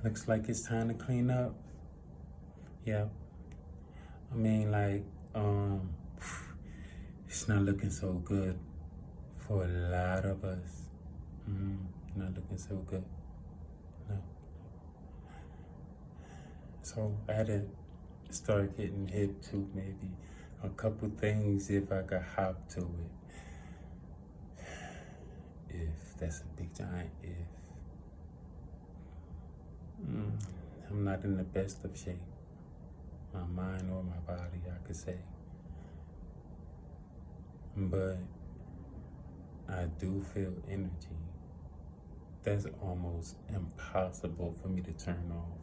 Looks like it's time to clean up. Yeah. I mean, like, it's not looking so good for a lot of us. Not looking so good. No. So I had to start getting hip to maybe a couple things if I could hop to it. If that's a big giant if. I'm not in the best of shape. My mind or my body, I could say. But I do feel energy. That's almost impossible for me to turn off,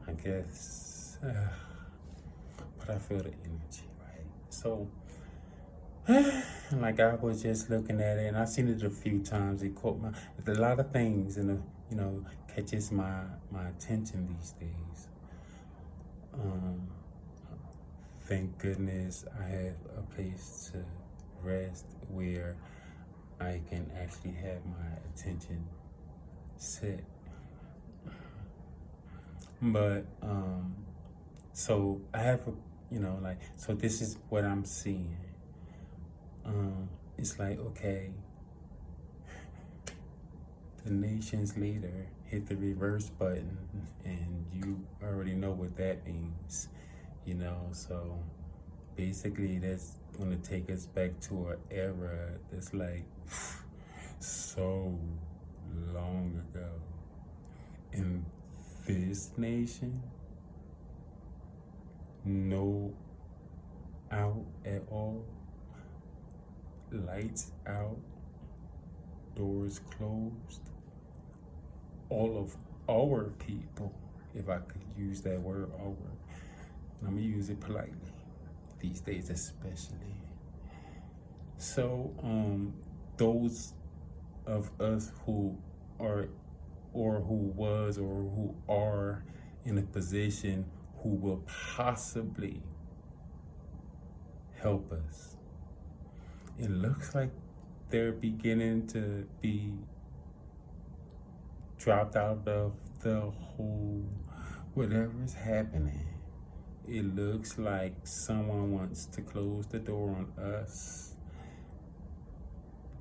I guess. But I feel the energy, right? So, like I was just looking at it, and I've seen it a few times. It caught my, a lot of things, catches my attention these days. Thank goodness I have a place to rest where I can actually have my attention set. But so I have so this is what I'm seeing. It's like, okay, the nation's leader hit the reverse button, and you already know what that means, so basically that's going to take us back to an era that's like so long ago. In this nation, no out at all, lights out, doors closed. All of our people, if I could use that word, our, and I'm gonna use it politely these days especially. So those of us who are or who was or who are in a position who will possibly help us, it looks like they're beginning to be dropped out of the whole whatever is happening. It looks like someone wants to close the door on us,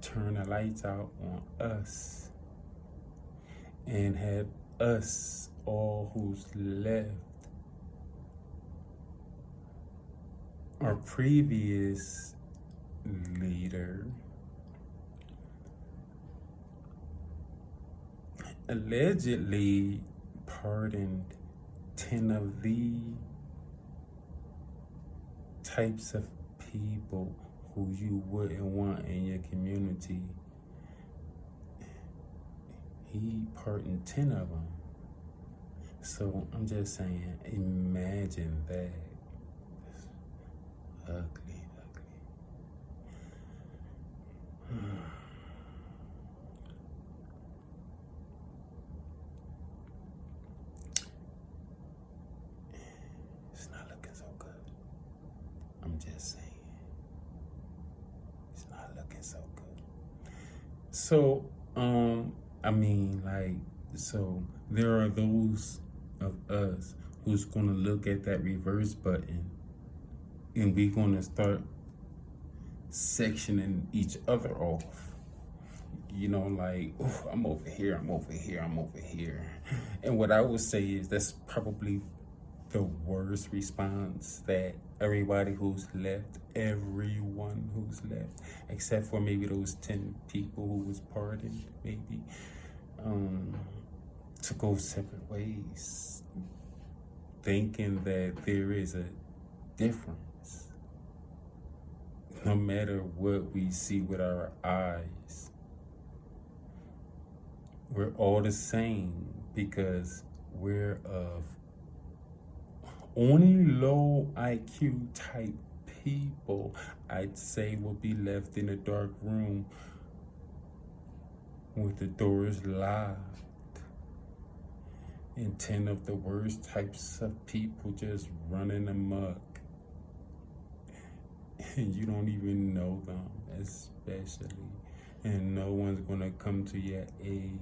turn the lights out on us, and have us, all who's left, our previous leader allegedly pardoned 10 of the types of people who you wouldn't want in your community. He pardoned 10 of them. So I'm just saying, imagine that. Ugly, ugly. It's not looking so good. I'm just saying. It's not looking so good. So, so there are those of us who's gonna look at that reverse button, and we're gonna start sectioning each other off. Oh, I'm over here, I'm over here, I'm over here. And what I would say is that's probably the worst response that everyone who's left, except for maybe those 10 people who was pardoned, maybe, to go separate ways, thinking that there is a difference. No matter what we see with our eyes, we're all the same, because we're of only low IQ type people, I'd say, will be left in a dark room with the doors locked, and 10 of the worst types of people just running amok. And you don't even know them, especially. And no one's gonna come to your aid.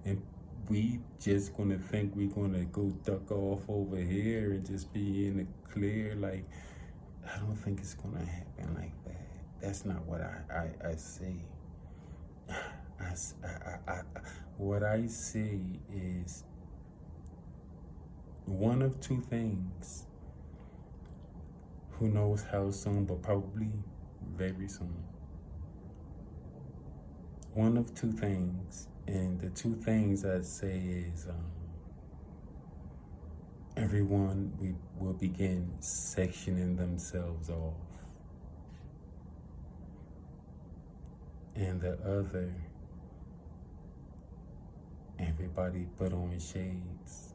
And we just gonna think we're gonna go duck off over here and just be in the clear. Like, I don't think it's gonna happen like that. That's not what I see. What I see is one of two things. Who knows how soon, but probably very soon. One of two things, and the two things I'd say is everyone will begin sectioning themselves off. And the other, everybody put on shades.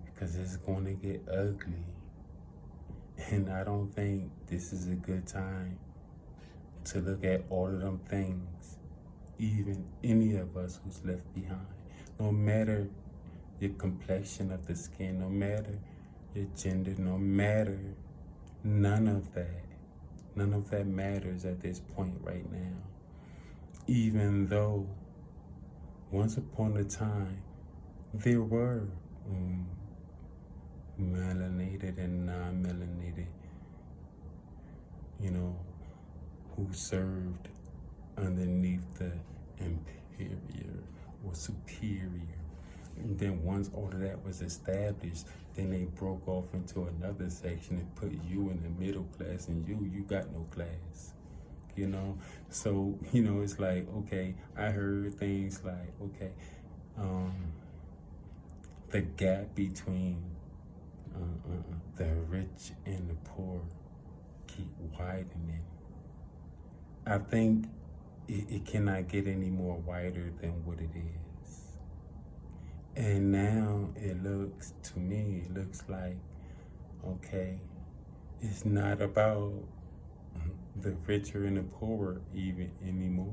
Because it's going to get ugly. And I don't think this is a good time to look at all of them things, even any of us who's left behind. No matter your complexion of the skin, no matter your gender, no matter, none of that matters at this point right now. Even though once upon a time there were melanated and non-melanated, who served underneath the inferior or superior. And then once all of that was established, then they broke off into another section and put you in the middle class, and you got no class. So, it's like, okay, I heard things like, okay, the gap between the rich and the poor keep widening. I think it cannot get any more wider than what it is. And now it looks like, okay, it's not about the richer and the poorer even anymore.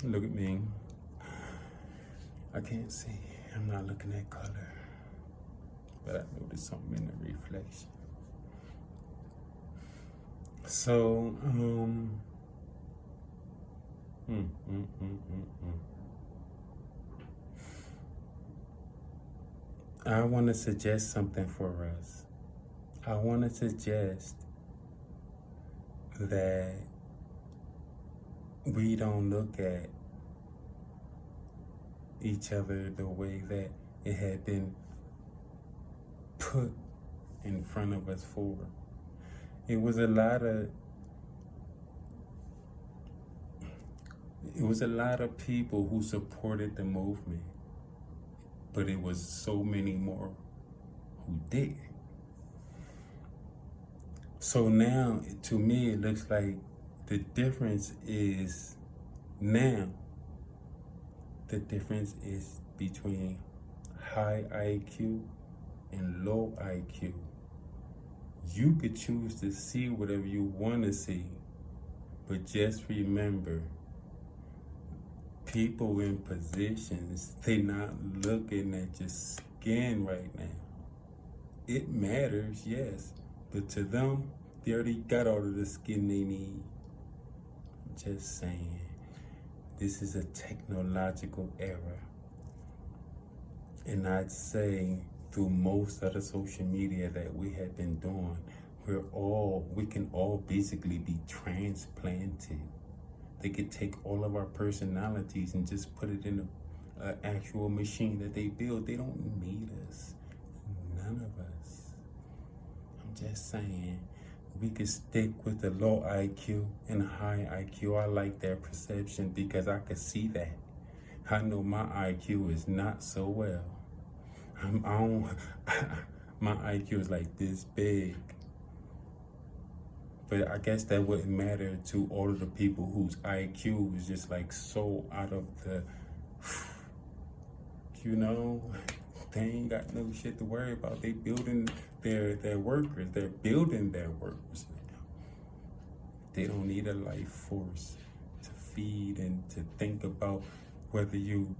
Look at me. I can't see. I'm not looking at color. But I noticed something in the reflection. So, I want to suggest something for us. I want to suggest that we don't look at each other the way that it had been put in front of us for. It was a lot of people who supported the movement, but it was so many more who didn't. So now, to me, it looks like the difference is now. The difference is between high IQ and low IQ. You could choose to see whatever you want to see, but just remember, people in positions, they're not looking at your skin right now. It matters, yes, but to them, they already got all of the skin they need. Just saying, this is a technological era. And I'd say through most of the social media that we have been doing, we can all basically be transplanted. They could take all of our personalities and just put it in an actual machine that they build. They don't need us. None of us. I'm just saying, we could stick with the low IQ and high IQ. I like that perception because I could see that. I know my IQ is not so well. My IQ is like this big. But I guess that wouldn't matter to all of the people whose IQ is just like so out of the, they ain't got no shit to worry about. They building their workers. They're building their workers now. They don't need a life force to feed and to think about whether you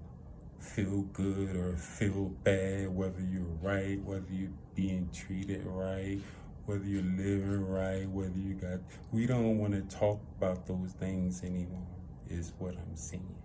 feel good or feel bad, whether you're right, whether you're being treated right, whether you're living right, we don't want to talk about those things anymore. is what I'm seeing.